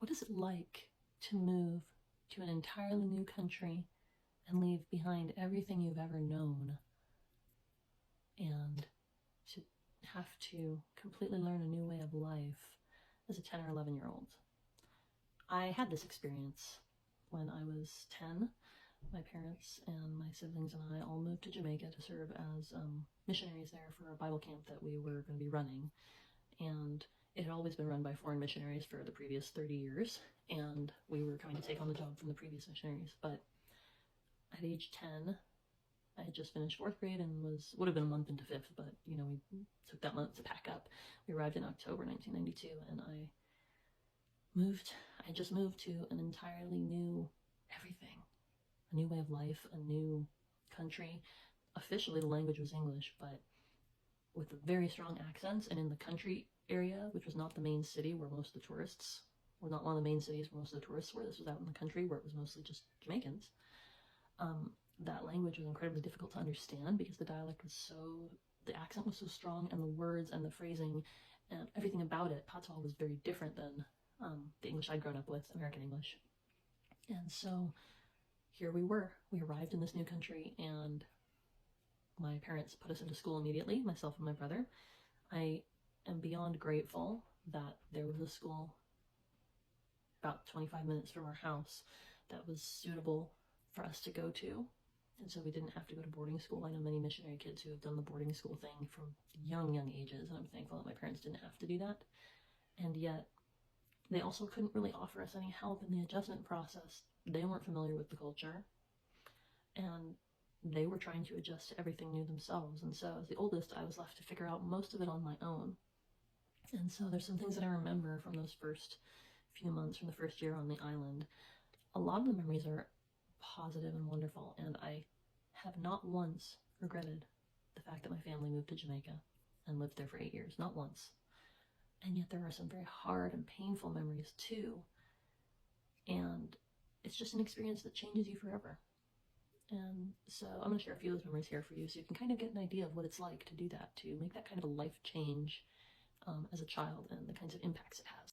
what is it like to move to an entirely new country and leave behind everything you've ever known and to have to completely learn a new way of life as a 10 or 11-year-old? I had this experience when I was 10. My parents and my siblings and I all moved to Jamaica to serve as missionaries there for a Bible camp that we were going to be running. And it had always been run by foreign missionaries for the previous 30 years, and we were coming to take on the job from the previous missionaries. But at age 10, I had just finished 4th grade and would have been a month into 5th, but we took that month to pack up. We arrived in October 1992, and I just moved to an entirely new everything, a new way of life, a new country. Officially, the language was English, but with very strong accents, and in the country area, which was not the main city where most of the tourists, or not one of the main cities where most of the tourists were. This was out in the country where it was mostly just Jamaicans. That language was incredibly difficult to understand because the accent was so strong, and the words and the phrasing and everything about it, patois, was very different than the English I'd grown up with, American English. And so here we were. We arrived in this new country, and my parents put us into school immediately, myself and my brother. I am beyond grateful that there was a school about 25 minutes from our house that was suitable for us to go to. And so we didn't have to go to boarding school. I know many missionary kids who have done the boarding school thing from young ages, and I'm thankful that my parents didn't have to do that. And yet, they also couldn't really offer us any help in the adjustment process. They weren't familiar with the culture, and they were trying to adjust to everything new themselves. And so as the oldest, I was left to figure out most of it on my own. And so there's some things that I remember from those first few months, from the first year on the island. A lot of the memories are positive and wonderful, and I have not once regretted the fact that my family moved to Jamaica and lived there for 8 years. Not once. And yet there are some very hard and painful memories too. And it's just an experience that changes you forever. And so I'm going to share a few of those memories here for you so you can kind of get an idea of what it's like to do that, to make that kind of a life change as a child and the kinds of impacts it has.